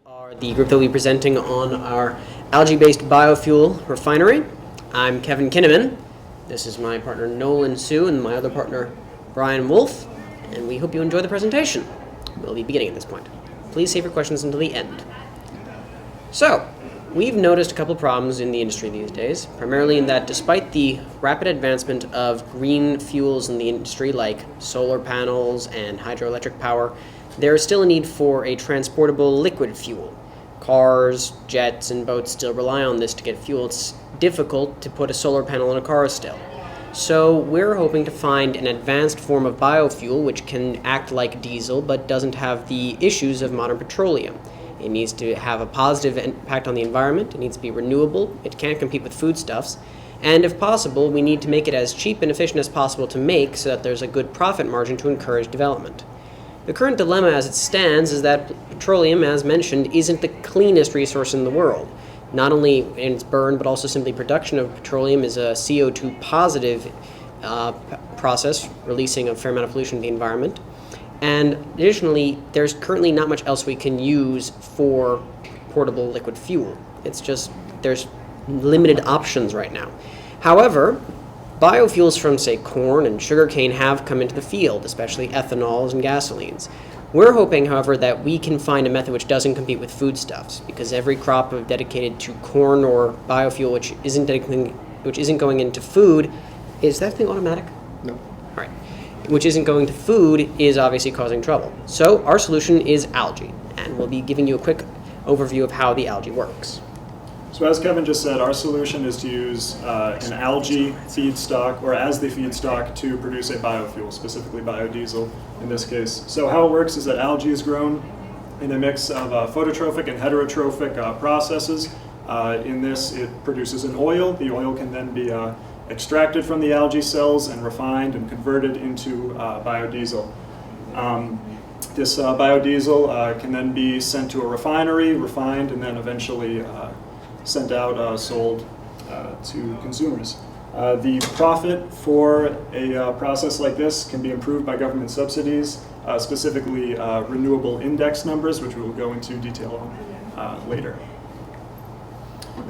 are the group that will be presenting on our algae-based biofuel refinery. I'm Kevin Kinnaman. This is my partner Nolan Sue and my other partner Brian Wolf, and we hope you enjoy the presentation. We'll be beginning at this point. Please save your questions until the end. So, we've noticed a couple problems in the industry these days, primarily in that despite the rapid advancement of green fuels in the industry like solar panels and hydroelectric power, there is still a need for a transportable liquid fuel. Cars, jets, and boats still rely on this to get fuel. It's difficult to put a solar panel in a car still. So we're hoping to find an advanced form of biofuel which can act like diesel but doesn't have the issues of modern petroleum. It needs to have a positive impact on the environment, it needs to be renewable, it can't compete with foodstuffs, and if possible, we need to make it as cheap and efficient as possible to make so that there's a good profit margin to encourage development. The current dilemma as it stands is that petroleum, as mentioned, isn't the cleanest resource in the world. Not only in its burn, but also simply production of petroleum is a CO2 positive process, releasing a fair amount of pollution to the environment. And additionally, there's currently not much else we can use for portable liquid fuel. It's just, there's limited options right now. However, biofuels from, say, corn and sugarcane have come into the field, especially ethanols and gasolines. We're hoping, however, that we can find a method which doesn't compete with foodstuffs, because every crop dedicated to corn or biofuel which isn't going into food, is that thing automatic? No. All right. Which isn't going to food is obviously causing trouble. So our solution is algae, and we'll be giving you a quick overview of how the algae works. So as Kevin just said, our solution is to use an algae feedstock, or as the feedstock, to produce a biofuel, specifically biodiesel in this case. So how it works is that algae is grown in a mix of phototrophic and heterotrophic processes. In this, it produces an oil. The oil can then be extracted from the algae cells and refined and converted into biodiesel. This biodiesel can then be sent to a refinery, refined, and then eventually sent out, sold to consumers. The profit for a process like this can be improved by government subsidies, specifically renewable index numbers, which we will go into detail on later.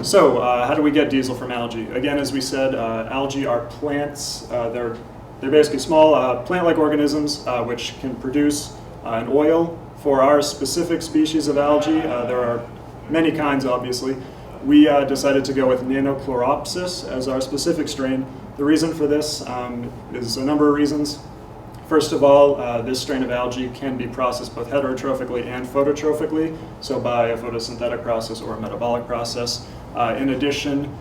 So, how do we get diesel from algae? Again, as we said, algae are plants. They're basically small plant-like organisms which can produce an oil. For our specific species of algae, there are many kinds, obviously. We decided to go with Nanochloropsis as our specific strain. The reason for this is a number of reasons. First of all, this strain of algae can be processed both heterotrophically and phototrophically, so by a photosynthetic process or a metabolic process. In addition,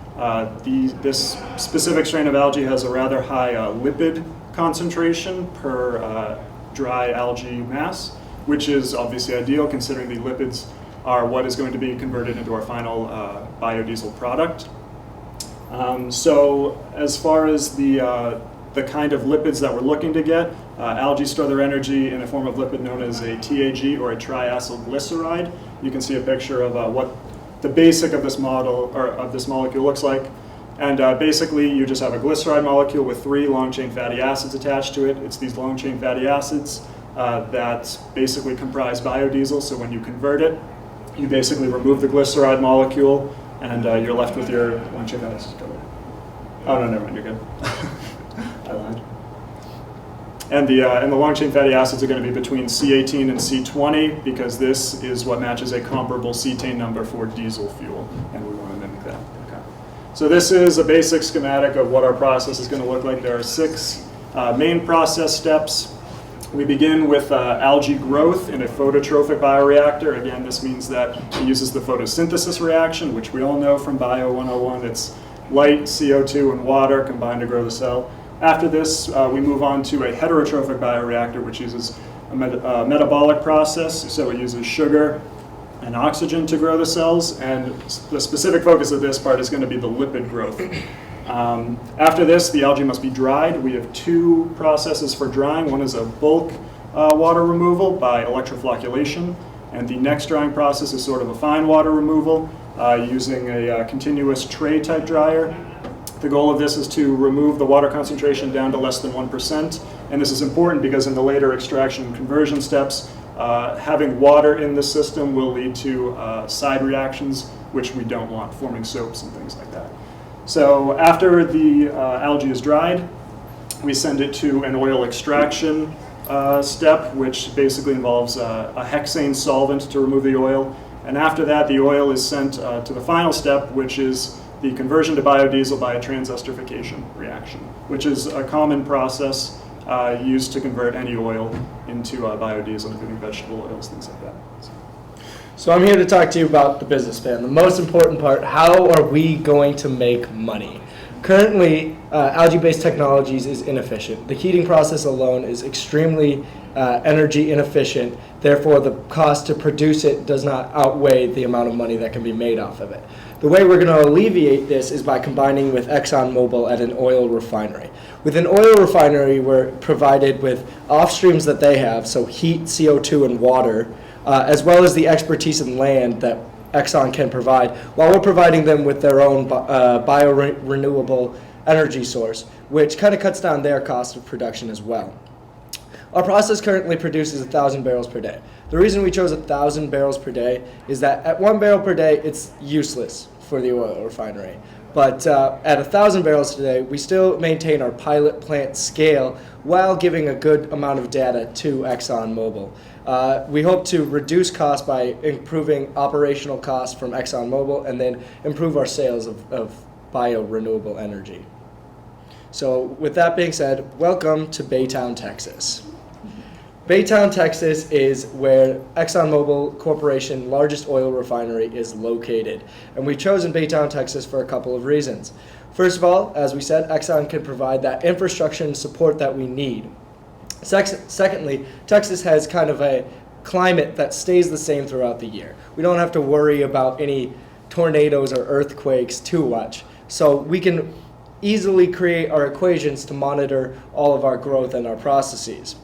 this specific strain of algae has a rather high lipid concentration per dry algae mass, which is obviously ideal considering the lipids are what is going to be converted into our final biodiesel product. So as far as the kind of lipids that we're looking to get, algae store their energy in a form of lipid known as a TAG, or a triacylglyceride. You can see a picture of what the basic of this model, or of this molecule, looks like. And basically you just have a glyceride molecule with 3 long-chain fatty acids attached to it. It's these long-chain fatty acids that basically comprise biodiesel, so when you convert it, you basically remove the glyceride molecule, and you're left with your long-chain fatty acids. Oh, no, never mind, you're good. I lied. And the long-chain fatty acids are going to be between C18 and C20, because this is what matches a comparable cetane number for diesel fuel, and we want to mimic that. Okay. So this is a basic schematic of what our process is going to look like. There are 6 main process steps. We begin with algae growth in a phototrophic bioreactor. Again, this means that it uses the photosynthesis reaction, which we all know from Bio 101. It's light, CO2, and water combined to grow the cell. After this, we move on to a heterotrophic bioreactor, which uses a metabolic process. So it uses sugar and oxygen to grow the cells. And the specific focus of this part is going to be the lipid growth. After this, the algae must be dried. We have 2 processes for drying. One is a bulk water removal by electroflocculation, and the next drying process is sort of a fine water removal using a continuous tray type dryer. The goal of this is to remove the water concentration down to less than 1%, and this is important because in the later extraction and conversion steps, Having water in the system will lead to side reactions, which we don't want, forming soaps and things like that. So after the algae is dried, we send it to an oil extraction step, which basically involves a hexane solvent to remove the oil. And after that, the oil is sent to the final step, which is the conversion to biodiesel by a transesterification reaction, which is a common process used to convert any oil into biodiesel, including vegetable oils, things like that. So I'm here to talk to you about the business plan. The most important part, how are we going to make money? Currently, algae-based technologies is inefficient. The heating process alone is extremely energy inefficient. Therefore, the cost to produce it does not outweigh the amount of money that can be made off of it. The way we're going to alleviate this is by combining with ExxonMobil at an oil refinery. With an oil refinery, we're provided with off-streams that they have, so heat, CO2, and water, as well as the expertise in land that Exxon can provide, while we're providing them with their own bio-renewable energy source, which kind of cuts down their cost of production as well. Our process currently produces 1,000 barrels per day. The reason we chose 1,000 barrels per day is that at 1 barrel per day, it's useless for the oil refinery. But at 1,000 barrels a day, we still maintain our pilot plant scale while giving a good amount of data to ExxonMobil. We hope to reduce costs by improving operational costs from ExxonMobil and then improve our sales of bio-renewable energy. So with that being said, welcome to Baytown, Texas. Baytown, Texas is where ExxonMobil Corporation largest oil refinery is located. And we've chosen Baytown, Texas for a couple of reasons. First of all, as we said, Exxon can provide that infrastructure and support that we need. Secondly, Texas has kind of a climate that stays the same throughout the year. We don't have to worry about any tornadoes or earthquakes too much. So we can easily create our equations to monitor all of our growth and our processes.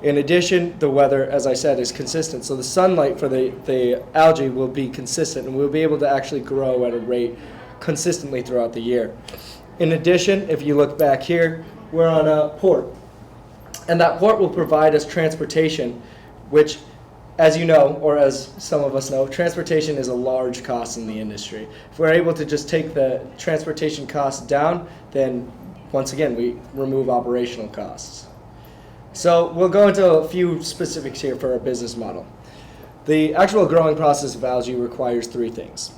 In addition, the weather, as I said, is consistent. So the sunlight for the algae will be consistent, and we'll be able to actually grow at a rate consistently throughout the year. In addition, if you look back here, we're on a port. And that port will provide us transportation, which, as you know, or as some of us know, transportation is a large cost in the industry. If we're able to just take the transportation costs down, then once again, we remove operational costs. So we'll go into a few specifics here for our business model. The actual growing process of algae requires three things: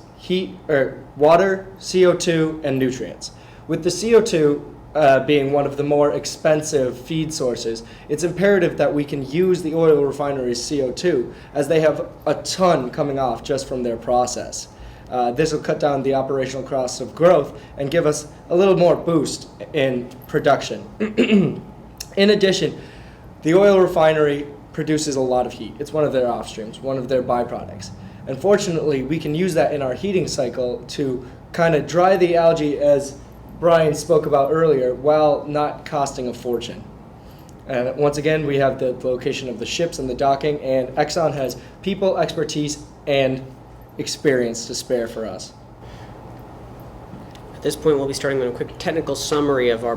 water, CO2, and nutrients. With the CO2 being one of the more expensive feed sources, it's imperative that we can use the oil refinery's CO2, as they have a ton coming off just from their process. This will cut down the operational costs of growth and give us a little more boost in production. In addition, the oil refinery produces a lot of heat. It's one of their off streams, one of their byproducts. Unfortunately, we can use that in our heating cycle to kind of dry the algae, as Brian spoke about earlier, while not costing a fortune. And once again, we have the location of the ships and the docking, and Exxon has people, expertise, and experience to spare for us. At this point, we'll be starting with a quick technical summary of our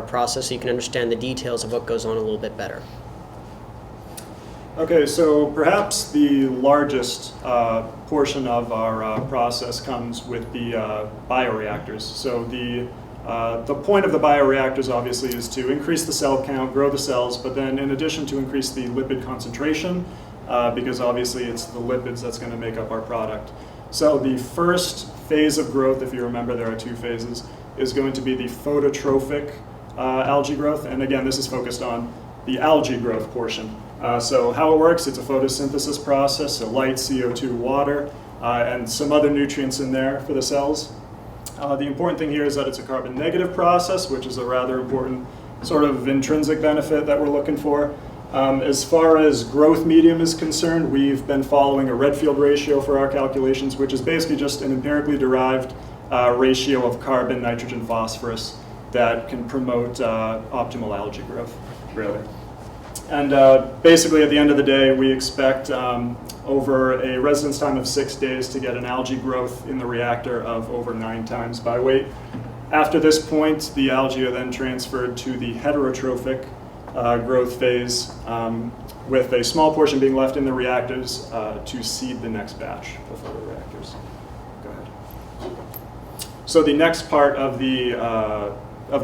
process so you can understand the details of what goes on a little bit better. Okay, so perhaps the largest portion of our process comes with the bioreactors. So the point of the bioreactors obviously is to increase the cell count, grow the cells, but then in addition to increase the lipid concentration, because obviously it's the lipids that's going to make up our product. So the first phase of growth, if you remember there are two phases, is going to be the phototrophic algae growth. And again, this is focused on the algae growth portion. So how it works, it's a photosynthesis process, so light, CO2, water, and some other nutrients in there for the cells. The important thing here is that it's a carbon negative process, which is a rather important sort of intrinsic benefit that we're looking for. As far as growth medium is concerned, we've been following a Redfield ratio for our calculations, which is basically just an empirically derived ratio of carbon, nitrogen, phosphorus that can promote optimal algae growth, really. And basically at the end of the day, we expect over a residence time of 6 days to get an algae growth in the reactor of over 9 times by weight. After this point, the algae are then transferred to the heterotrophic growth phase, with a small portion being left in the reactors to seed the next batch of photoreactors. Go ahead. So the next part of the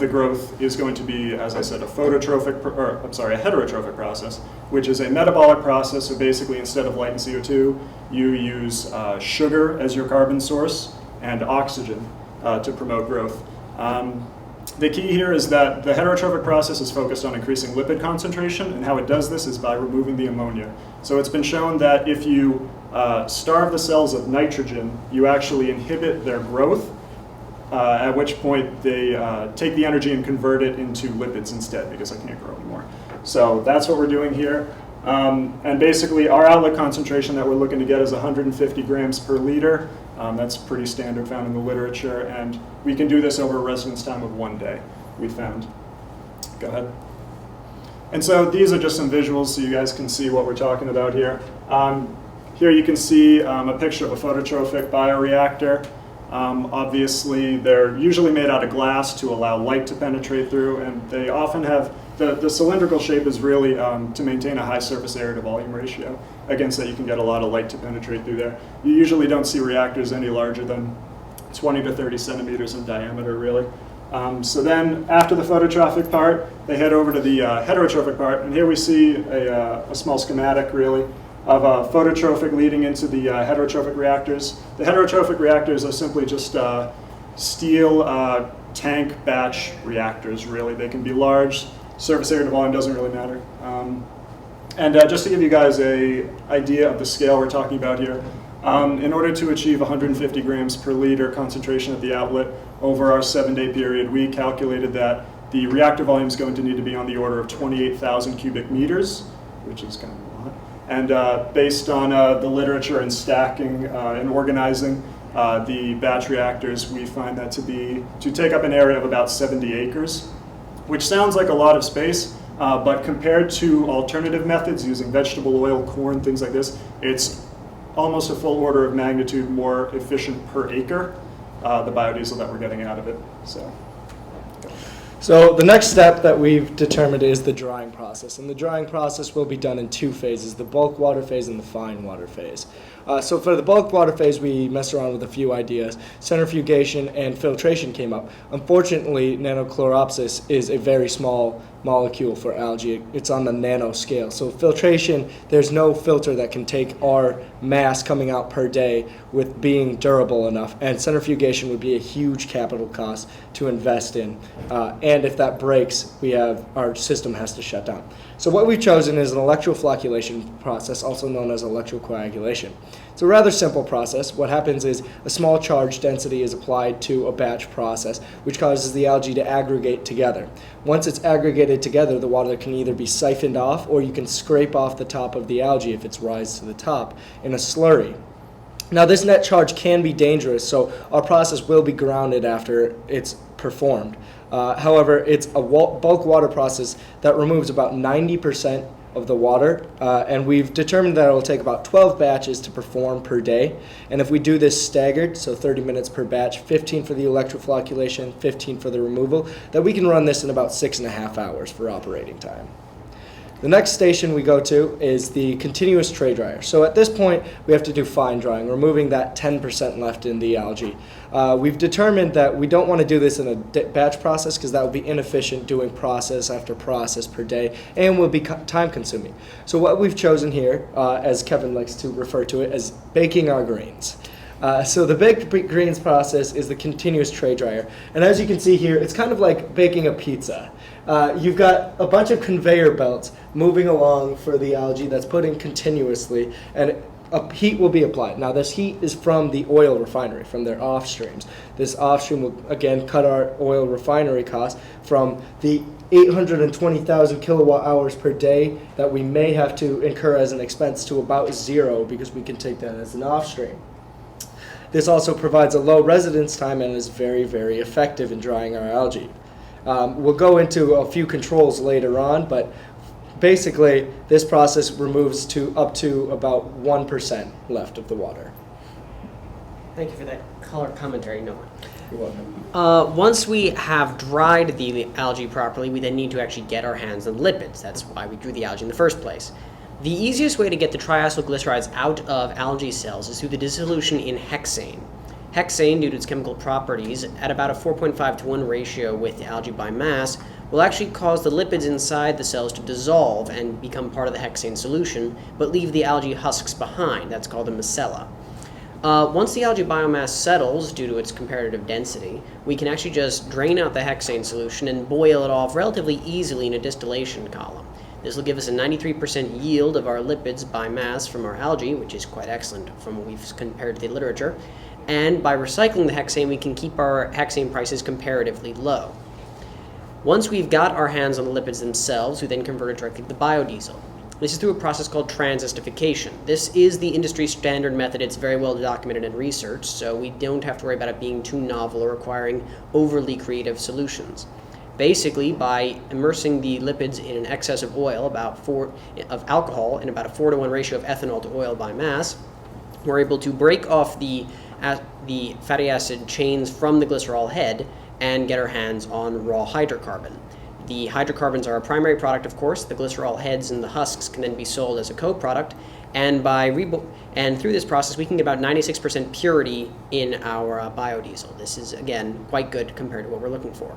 growth is going to be, as I said, a heterotrophic process, which is a metabolic process. So basically, instead of light and CO2, you use sugar as your carbon source and oxygen to promote growth. The key here is that the heterotrophic process is focused on increasing lipid concentration, and how it does this is by removing the ammonia. So it's been shown that if you starve the cells of nitrogen, you actually inhibit their growth, at which point they take the energy and convert it into lipids instead, because I can't grow anymore. So that's what we're doing here. And basically, our outlet concentration that we're looking to get is 150 grams per liter. That's pretty standard, found in the literature, and we can do this over a residence time of 1 day, we found. Go ahead. And so these are just some visuals so you guys can see what we're talking about here. Here you can see a picture of a phototrophic bioreactor. Obviously, they're usually made out of glass to allow light to penetrate through, and they often have, the cylindrical shape is really to maintain a high surface area to volume ratio. Again, so that you can get a lot of light to penetrate through there. You usually don't see reactors any larger than 20 to 30 centimeters in diameter, really. So then, after the phototrophic part, they head over to the heterotrophic part, and here we see a small schematic, really, of a phototrophic leading into the heterotrophic reactors. The heterotrophic reactors are simply just steel tank batch reactors, really. They can be large, surface area to volume doesn't really matter. And just to give you guys an idea of the scale we're talking about here, in order to achieve 150 grams per liter concentration at the outlet over our 7-day period, we calculated that the reactor volume is going to need to be on the order of 28,000 cubic meters, which is kind of a lot. And based on the literature and stacking and organizing the batch reactors, we find that to take up an area of about 70 acres, which sounds like a lot of space, but compared to alternative methods using vegetable oil, corn, things like this, it's almost a full order of magnitude more efficient per acre, the biodiesel that we're getting out of it. So the next step that we've determined is the drying process. And the drying process will be done in 2 phases, the bulk water phase and the fine water phase. So for the bulk water phase, we messed around with a few ideas. Centrifugation and filtration came up. Unfortunately, nanochloropsis is a very small molecule for algae. It's on the nano scale. So filtration, there's no filter that can take our mass coming out per day with being durable enough. And centrifugation would be a huge capital cost to invest in. And if that breaks, our system has to shut down. So what we've chosen is an electroflocculation process, also known as electrocoagulation. It's a rather simple process. What happens is a small charge density is applied to a batch process, which causes the algae to aggregate together. Once it's aggregated together, the water can either be siphoned off, or you can scrape off the top of the algae if it's rise to the top in a slurry. Now, this net charge can be dangerous, so our process will be grounded after it's performed. However, it's a bulk water process that removes about 90% of the water, and we've determined that it will take about 12 batches to perform per day. And if we do this staggered, so 30 minutes per batch, 15 for the electroflocculation, 15 for the removal, that we can run this in about 6.5 hours for operating time. The next station we go to is the continuous tray dryer. So at this point, we have to do fine drying, removing that 10% left in the algae. We've determined that we don't want to do this in a batch process because that would be inefficient, doing process after process per day, and will be time consuming. So what we've chosen here, as Kevin likes to refer to it, as baking our grains. So the baked greens process is the continuous tray dryer. And as you can see here, it's kind of like baking a pizza. You've got a bunch of conveyor belts moving along for the algae that's put in continuously, and heat will be applied. Now this heat is from the oil refinery, from their off streams. This off stream will again cut our oil refinery costs from the 820,000 kilowatt hours per day that we may have to incur as an expense to about 0, because we can take that as an off stream. This also provides a low residence time and is very, very effective in drying our algae. We'll go into a few controls later on, but basically this process removes up to about 1% left of the water. Thank you for that color commentary, Noah. You're welcome. Once we have dried the algae properly, we then need to actually get our hands on the lipids. That's why we drew the algae in the first place. The easiest way to get the triacylglycerides out of algae cells is through the dissolution in hexane. Hexane, due to its chemical properties, at about a 4.5 to 1 ratio with the algae by mass, will actually cause the lipids inside the cells to dissolve and become part of the hexane solution, but leave the algae husks behind. That's called a micella. Once the algae biomass settles due to its comparative density, we can actually just drain out the hexane solution and boil it off relatively easily in a distillation column. This will give us a 93% yield of our lipids by mass from our algae, which is quite excellent from what we've compared to the literature. And by recycling the hexane, we can keep our hexane prices comparatively low. Once we've got our hands on the lipids themselves, we then convert it directly to the biodiesel. This is through a process called transesterification. This is the industry standard method. It's very well documented in research, so we don't have to worry about it being too novel or requiring overly creative solutions. Basically, by immersing the lipids in an excess of oil, of alcohol, in about a 4 to 1 ratio of ethanol to oil by mass, we're able to break off the fatty acid chains from the glycerol head and get our hands on raw hydrocarbon. The hydrocarbons are a primary product, of course. The glycerol heads and the husks can then be sold as a co-product, and through this process, we can get about 96% purity in our biodiesel. This is, again, quite good compared to what we're looking for.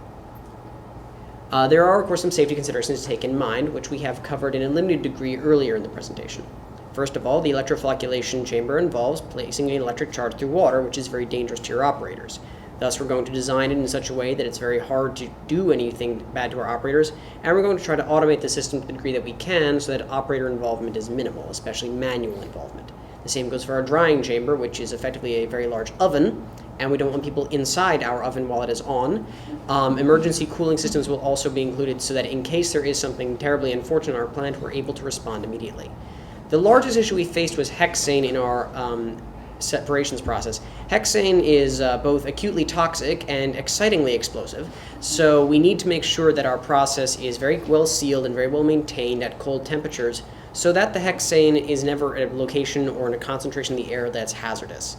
There are, of course, some safety considerations to take in mind, which we have covered in a limited degree earlier in the presentation. First of all, the electroflocculation chamber involves placing an electric charge through water, which is very dangerous to your operators. Thus, we're going to design it in such a way that it's very hard to do anything bad to our operators, and we're going to try to automate the system to the degree that we can so that operator involvement is minimal, especially manual involvement. The same goes for our drying chamber, which is effectively a very large oven, and we don't want people inside our oven while it is on. Emergency cooling systems will also be included so that in case there is something terribly unfortunate in our plant, we're able to respond immediately. The largest issue we faced was hexane in our separations process. Hexane is both acutely toxic and excitingly explosive, so we need to make sure that our process is very well sealed and very well maintained at cold temperatures so that the hexane is never at a location or in a concentration in the air that's hazardous.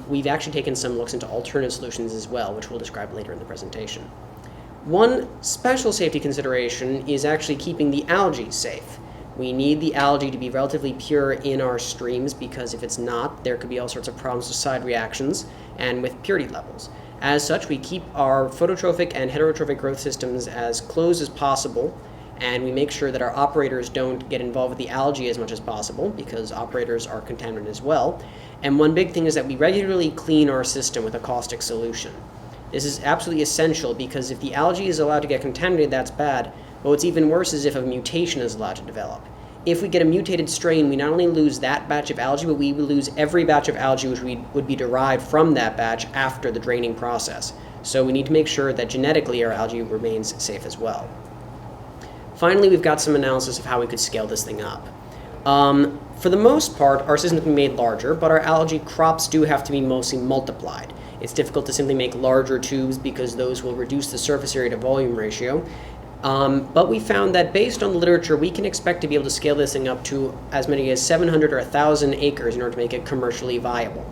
We've actually taken some looks into alternative solutions as well, which we'll describe later in the presentation. One special safety consideration is actually keeping the algae safe. We need the algae to be relatively pure in our streams because if it's not, there could be all sorts of problems with side reactions and with purity levels. As such, we keep our phototrophic and heterotrophic growth systems as close as possible, and we make sure that our operators don't get involved with the algae as much as possible because operators are contaminated as well. And one big thing is that we regularly clean our system with a caustic solution. This is absolutely essential because if the algae is allowed to get contaminated, that's bad. But what's even worse is if a mutation is allowed to develop. If we get a mutated strain, we not only lose that batch of algae, but we will lose every batch of algae which would be derived from that batch after the draining process. So we need to make sure that genetically our algae remains safe as well. Finally, we've got some analysis of how we could scale this thing up. For the most part, our system can be made larger, but our algae crops do have to be mostly multiplied. It's difficult to simply make larger tubes because those will reduce the surface area to volume ratio. But we found that based on the literature, we can expect to be able to scale this thing up to as many as 700 or 1,000 acres in order to make it commercially viable.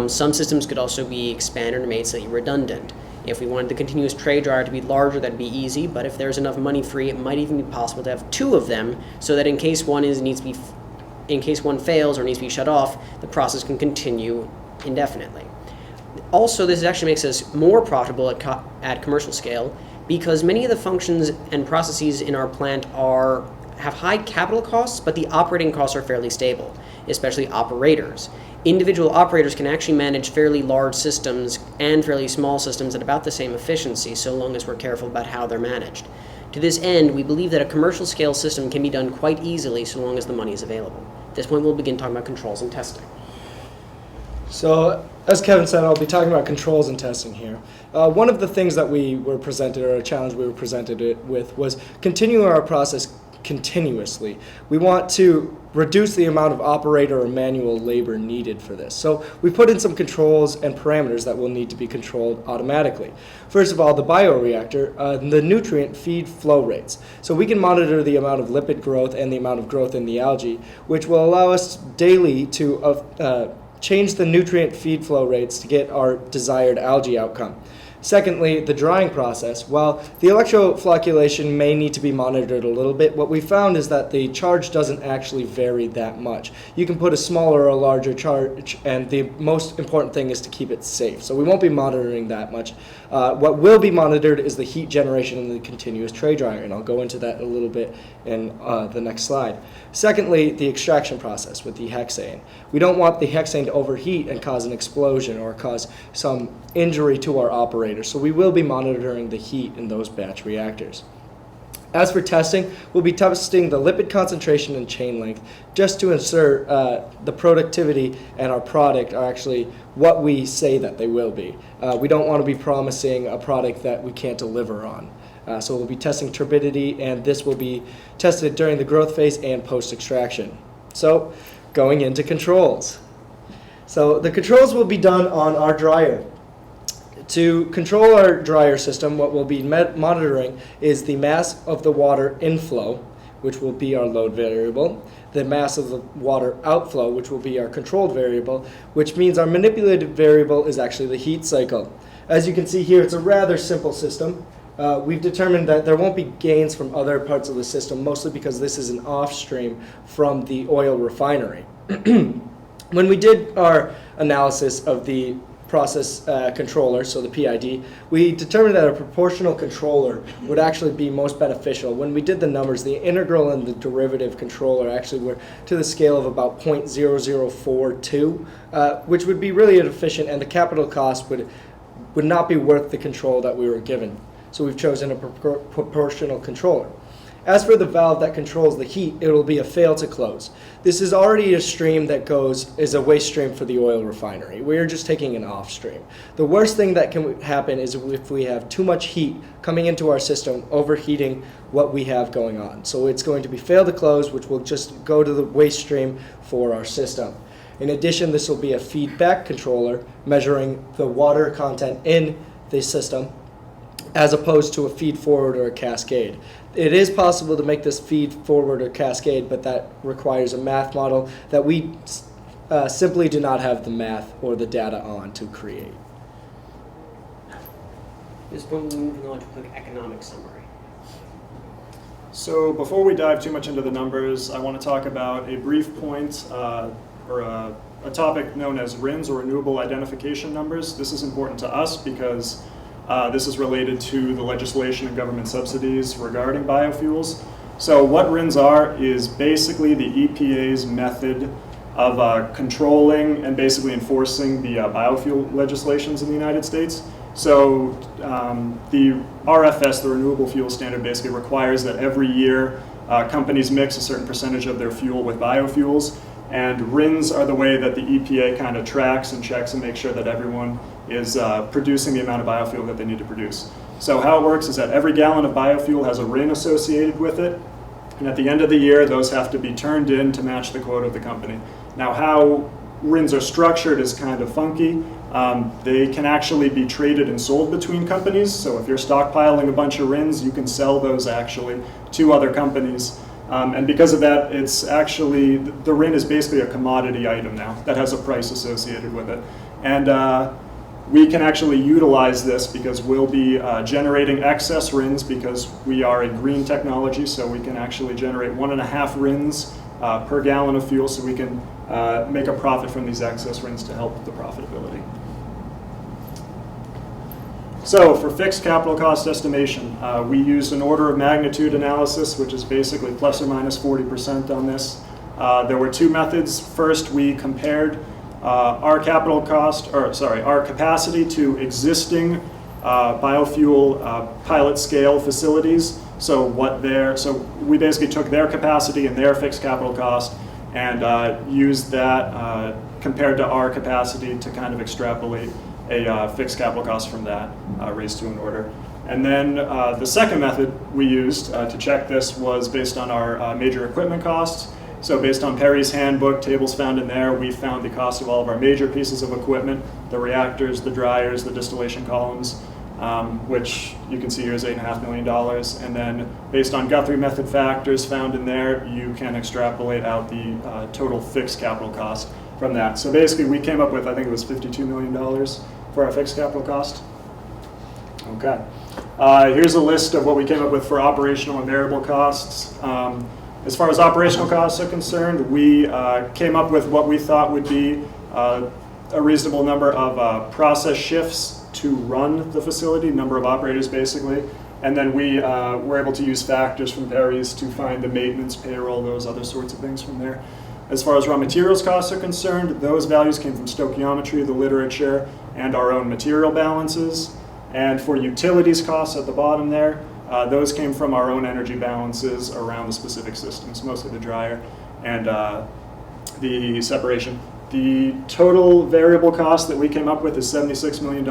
Some systems could also be expanded or made slightly redundant. If we wanted the continuous tray dryer to be larger, that'd be easy, but if there's enough money free, it might even be possible to have 2 of them so that in case one fails or needs to be shut off, the process can continue indefinitely. Also, this actually makes us more profitable at commercial scale because many of the functions and processes in our plant have high capital costs, but the operating costs are fairly stable, especially operators. Individual operators can actually manage fairly large systems and fairly small systems at about the same efficiency, so long as we're careful about how they're managed. To this end, we believe that a commercial scale system can be done quite easily so long as the money is available. At this point, we'll begin talking about controls and testing. So, as Kevin said, I'll be talking about controls and testing here. One of the things that we were presented, or a challenge we were presented with, was continuing our process continuously. We want to reduce the amount of operator or manual labor needed for this. So we put in some controls and parameters that will need to be controlled automatically. First of all, the bioreactor, the nutrient feed flow rates. So we can monitor the amount of lipid growth and the amount of growth in the algae, which will allow us daily to change the nutrient feed flow rates to get our desired algae outcome. Secondly, the drying process. While the electroflocculation may need to be monitored a little bit, what we found is that the charge doesn't actually vary that much. You can put a smaller or a larger charge, and the most important thing is to keep it safe. So we won't be monitoring that much. What will be monitored is the heat generation in the continuous tray dryer, and I'll go into that a little bit in the next slide. Secondly, the extraction process with the hexane. We don't want the hexane to overheat and cause an explosion or cause some injury to our operator, so we will be monitoring the heat in those batch reactors. As for testing, we'll be testing the lipid concentration and chain length just to ensure the productivity and our product are actually what we say that they will be. We don't want to be promising a product that we can't deliver on. So we'll be testing turbidity, and this will be tested during the growth phase and post-extraction. So going into controls. So the controls will be done on our dryer. To control our dryer system, what we'll be monitoring is the mass of the water inflow, which will be our load variable, the mass of the water outflow, which will be our controlled variable, which means our manipulated variable is actually the heat cycle. As you can see here, it's a rather simple system. We've determined that there won't be gains from other parts of the system, mostly because this is an off stream from the oil refinery. When we did our analysis of the process controller, so the PID, we determined that a proportional controller would actually be most beneficial. When we did the numbers, the integral and the derivative controller actually were to the scale of about 0.0042, which would be really inefficient, and the capital cost would not be worth the control that we were given. So we've chosen a proportional controller. As for the valve that controls the heat, it will be a fail to close. This is already a stream that is a waste stream for the oil refinery. We're just taking an off stream. The worst thing that can happen is if we have too much heat coming into our system, overheating what we have going on. So it's going to be fail to close, which will just go to the waste stream for our system. In addition, this will be a feedback controller measuring the water content in the system, as opposed to a feed forward or a cascade. It is possible to make this feed forward or cascade, but that requires a math model that we simply do not have the math or the data on to create. This point, we're moving on to a quick economic summary. So before we dive too much into the numbers, I want to talk about a brief point or a topic known as RINs, or Renewable Identification Numbers. This is important to us because this is related to the legislation and government subsidies regarding biofuels. So what RINs are is basically the EPA's method of controlling and basically enforcing the biofuel legislations in the United States. So the RFS, the Renewable Fuel Standard, basically requires that every year companies mix a certain percentage of their fuel with biofuels, and RINs are the way that the EPA kind of tracks and checks and makes sure that everyone is producing the amount of biofuel that they need to produce. So how it works is that every gallon of biofuel has a RIN associated with it, and at the end of the year, those have to be turned in to match the quota of the company. Now, how RINs are structured is kind of funky. They can actually be traded and sold between companies. So if you're stockpiling a bunch of RINs, you can sell those actually to other companies. And because of that, it's actually, the RIN is basically a commodity item now that has a price associated with it. And we can actually utilize this because we'll be generating excess RINs because we are a green technology, so we can actually generate 1.5 RINs per gallon of fuel, so we can make a profit from these excess RINs to help with the profitability. So for fixed capital cost estimation, we used an order of magnitude analysis, which is basically plus or minus 40% on this. There were two methods. First, we compared our capital cost, our capacity to existing biofuel pilot scale facilities. So we basically took their capacity and their fixed capital cost and used that compared to our capacity to kind of extrapolate a fixed capital cost from that raised to an order. And then the second method we used to check this was based on our major equipment costs. So based on Perry's handbook, tables found in there, we found the cost of all of our major pieces of equipment, the reactors, the dryers, the distillation columns, which you can see here is $8.5 million. And then based on Guthrie method factors found in there, you can extrapolate out the total fixed capital cost from that. So basically, we came up with, I think it was $52 million for our fixed capital cost. Okay. Here's a list of what we came up with for operational and variable costs. As far as operational costs are concerned, we came up with what we thought would be a reasonable number of process shifts to run the facility, number of operators basically. And then we were able to use factors from Perry's to find the maintenance, payroll, those other sorts of things from there. As far as raw materials costs are concerned, those values came from stoichiometry, the literature, and our own material balances. And for utilities costs at the bottom there, those came from our own energy balances around the specific systems, mostly the dryer and the separation. The total variable cost that we came up with is $76 million.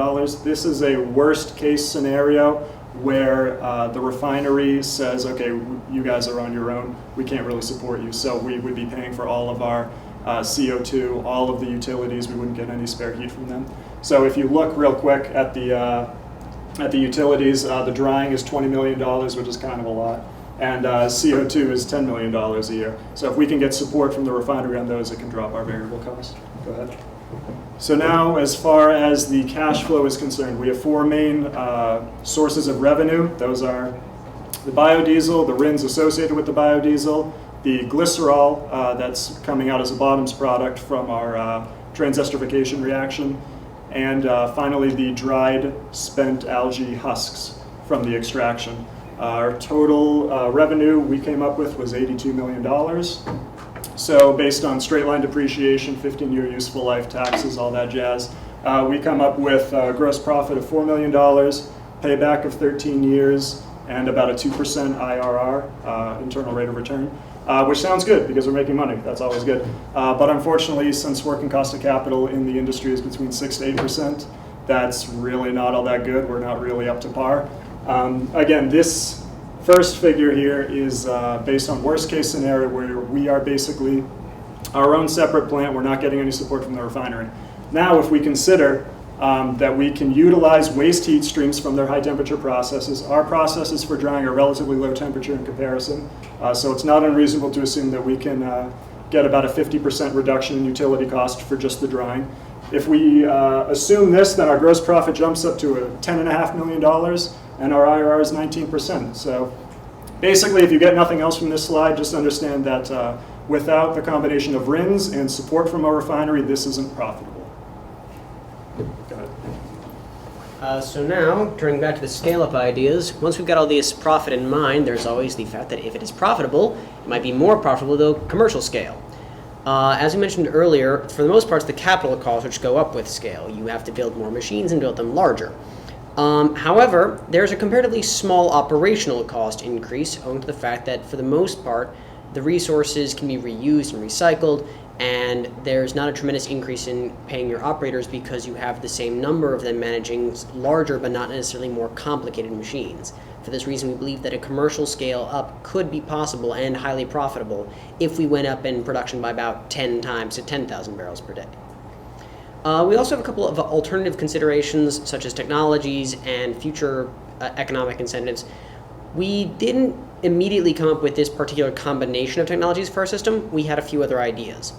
This is a worst case scenario where the refinery says, okay, you guys are on your own, we can't really support you, so we would be paying for all of our CO2, all of the utilities, we wouldn't get any spare heat from them. So if you look real quick at the utilities, the drying is $20 million, which is kind of a lot, and CO2 is $10 million a year. So if we can get support from the refinery on those, it can drop our variable cost. Go ahead. So now, as far as the cash flow is concerned, we have four main sources of revenue. Those are the biodiesel, the RINs associated with the biodiesel, the glycerol that's coming out as a bottoms product from our transesterification reaction, and finally the dried spent algae husks from the extraction. Our total revenue we came up with was $82 million. So based on straight line depreciation, 15-year useful life, taxes, all that jazz, we come up with a gross profit of $4 million, payback of 13 years, and about a 2% IRR, internal rate of return, which sounds good because we're making money. That's always good. But unfortunately, since working cost of capital in the industry is between 6 to 8%, that's really not all that good. We're not really up to par. Again, this first figure here is based on worst case scenario where we are basically our own separate plant. We're not getting any support from the refinery. Now, if we consider that we can utilize waste heat streams from their high temperature processes, our processes for drying are relatively low temperature in comparison. So it's not unreasonable to assume that we can get about a 50% reduction in utility cost for just the drying. If we assume this, then our gross profit jumps up to $10.5 million, and our IRR is 19%. So basically, if you get nothing else from this slide, just understand that without the combination of RINs and support from a refinery, this isn't profitable. Go ahead. So now, turning back to the scale-up ideas, once we've got all this profit in mind, there's always the fact that if it is profitable, it might be more profitable than commercial scale. As we mentioned earlier, for the most part, it's the capital costs which go up with scale. You have to build more machines and build them larger. However, there's a comparatively small operational cost increase owing to the fact that, for the most part, the resources can be reused and recycled, and there's not a tremendous increase in paying your operators because you have the same number of them managing larger but not necessarily more complicated machines. For this reason, we believe that a commercial scale up could be possible and highly profitable if we went up in production by about 10 times to 10,000 barrels per day. We also have a couple of alternative considerations, such as technologies and future economic incentives. We didn't immediately come up with this particular combination of technologies for our system. We had a few other ideas.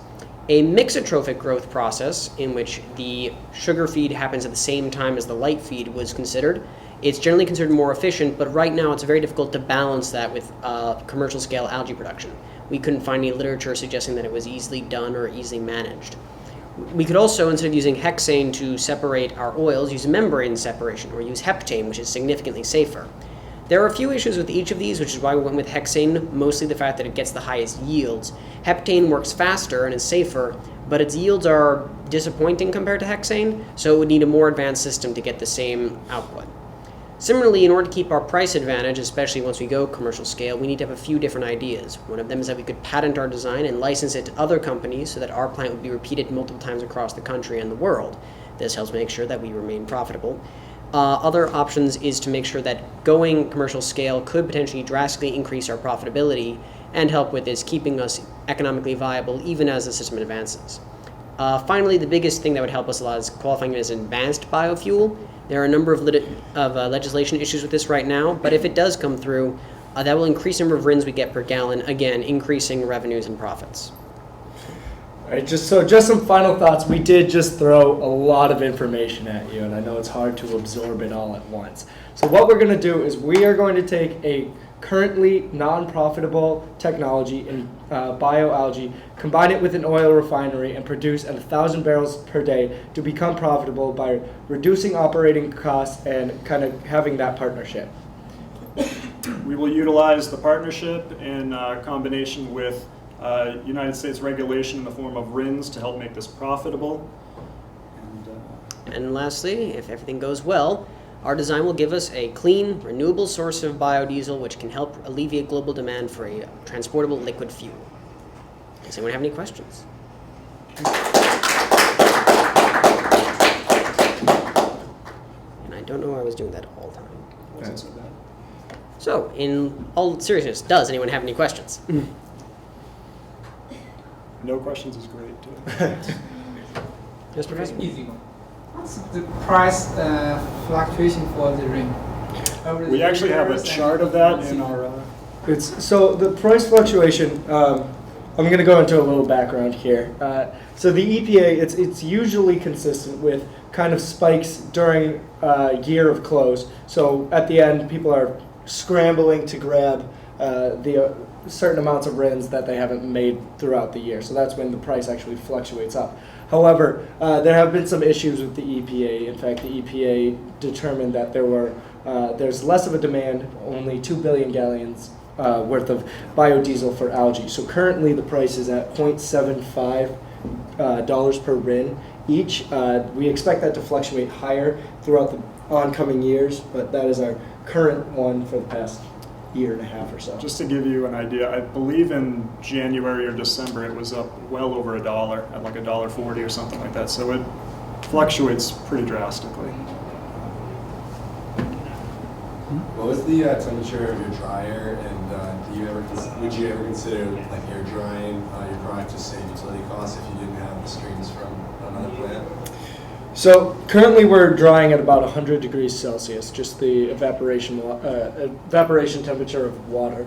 A mixotrophic growth process, in which the sugar feed happens at the same time as the light feed, was considered. It's generally considered more efficient, but right now it's very difficult to balance that with commercial scale algae production. We couldn't find any literature suggesting that it was easily done or easily managed. We could also, instead of using hexane to separate our oils, use membrane separation, or use heptane, which is significantly safer. There are a few issues with each of these, which is why we went with hexane, mostly the fact that it gets the highest yields. Heptane works faster and is safer, but its yields are disappointing compared to hexane, so it would need a more advanced system to get the same output. Similarly, in order to keep our price advantage, especially once we go commercial scale, we need to have a few different ideas. One of them is that we could patent our design and license it to other companies so that our plant would be repeated multiple times across the country and the world. This helps make sure that we remain profitable. Other options is to make sure that going commercial scale could potentially drastically increase our profitability and help with this keeping us economically viable even as the system advances. Finally, the biggest thing that would help us a lot is qualifying it as an advanced biofuel. There are a number of legislation issues with this right now, but if it does come through, that will increase the number of RINs we get per gallon, again, increasing revenues and profits. All right, just some final thoughts. We did just throw a lot of information at you, and I know it's hard to absorb it all at once. So what we're going to do is we are going to take a currently non-profitable technology in bioalgae, combine it with an oil refinery, and produce at 1,000 barrels per day to become profitable by reducing operating costs and kind of having that partnership. We will utilize the partnership in combination with United States regulation in the form of RINs to help make this profitable. And lastly, if everything goes well, our design will give us a clean, renewable source of biodiesel which can help alleviate global demand for a transportable liquid fuel. Does anyone have any questions? And I don't know why I was doing that all the time. Wasn't so bad. So, in all seriousness, does anyone have any questions? No questions is great, too. Yes, Professor? Easy one. What's the price fluctuation for the ring? We actually have a chart of that in our... So the price fluctuation, I'm going to go into a little background here. So the EPA, it's usually consistent with kind of spikes during a year of close. So at the end, people are scrambling to grab the certain amounts of RINs that they haven't made throughout the year. So that's when the price actually fluctuates up. However, there have been some issues with the EPA. In fact, the EPA determined that there's less of a demand, only 2 billion gallons worth of biodiesel for algae. So currently the price is at $0.75 dollars per RIN each. We expect that to fluctuate higher throughout the oncoming years, but that is our current one for the past year and a half or so. Just to give you an idea, I believe in January or December it was up well over $1 at like $1.40 or something like that. So it fluctuates pretty drastically. What was the temperature of your dryer, and would you ever consider like air drying your product to save utility costs if you didn't have the streams from another plant? So currently we're drying at about 100 degrees Celsius, just the evaporation temperature of water.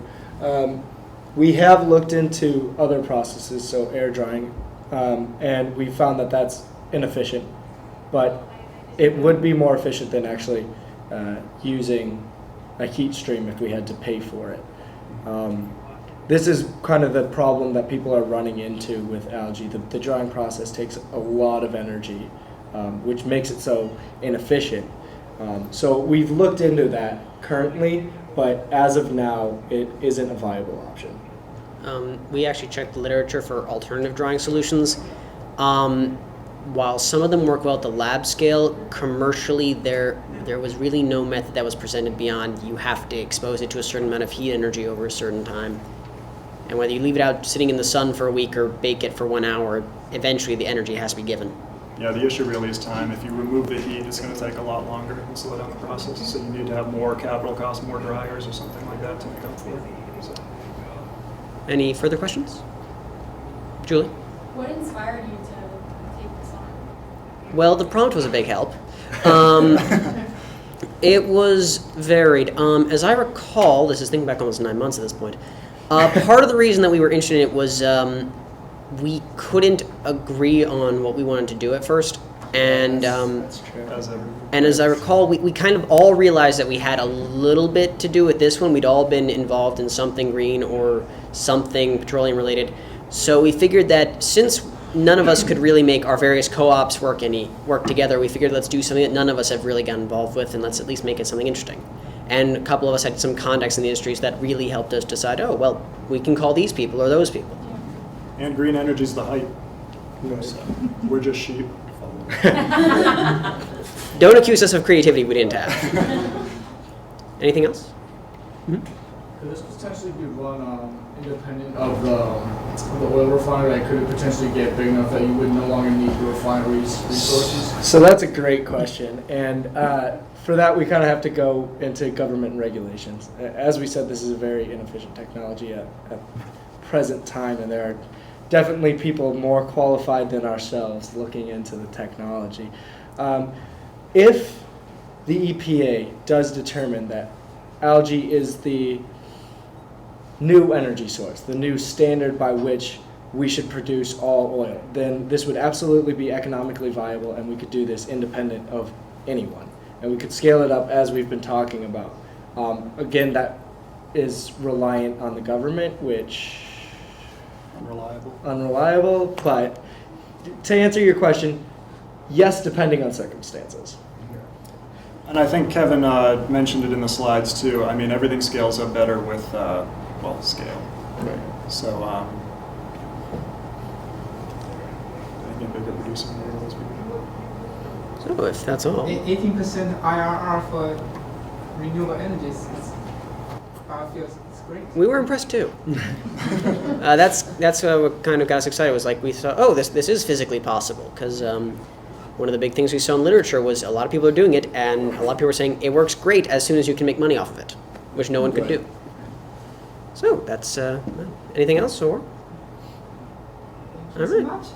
We have looked into other processes, so air drying, and we found that that's inefficient, but it would be more efficient than actually using a heat stream if we had to pay for it. This is kind of the problem that people are running into with algae. The drying process takes a lot of energy, which makes it so inefficient. So we've looked into that currently, but as of now, it isn't a viable option. We actually checked the literature for alternative drying solutions. While some of them work well at the lab scale, commercially there was really no method that was presented beyond you have to expose it to a certain amount of heat energy over a certain time. And whether you leave it out sitting in the sun for a week or bake it for 1 hour, eventually the energy has to be given. Yeah, the issue really is time. If you remove the heat, it's going to take a lot longer and slow down the process. So you need to have more capital costs, more dryers or something like that to make up for it. So. Any further questions? Julie? What inspired you to take this on? Well, the prompt was a big help. It was varied. As I recall, this is thinking back almost 9 months at this point, part of the reason that we were interested in it was we couldn't agree on what we wanted to do at first. And That's true. and as I recall, we kind of all realized that we had a little bit to do with this one. We'd all been involved in something green or something petroleum related. So we figured that since none of us could really make our various co-ops work together, we figured let's do something that none of us have really gotten involved with, and let's at least make it something interesting. And a couple of us had some contacts in the industries that really helped us decide, oh, well, we can call these people or those people. And green energy is the hype. So we're just sheep. Don't accuse us of creativity we didn't have. Anything else? Could this potentially be run independent of the oil refinery? Like, could it potentially get big enough that you would no longer need the refinery's resources? So that's a great question, and for that we kind of have to go into government regulations. As we said, this is a very inefficient technology at present time, and there are definitely people more qualified than ourselves looking into the technology. If the EPA does determine that algae is the new energy source, the new standard by which we should produce all oil. Then this would absolutely be economically viable, and we could do this independent of anyone. And we could scale it up as we've been talking about. Again, that is reliant on the government, which unreliable, but to answer your question, yes, depending on circumstances. And I think Kevin mentioned it in the slides too. I mean, everything scales up better with, scale. Right. So, anything bigger producing more of those people. So if that's all. 18% IRR for renewable energies. Biofuels. It's great. We were impressed too. That's what kind of got us excited. Was like we thought, oh, this is physically possible, because one of the big things we saw in literature was a lot of people are doing it, and a lot of people were saying it works great as soon as you can make money off of it, which no one could do. So that's anything else, or? Thank you so much.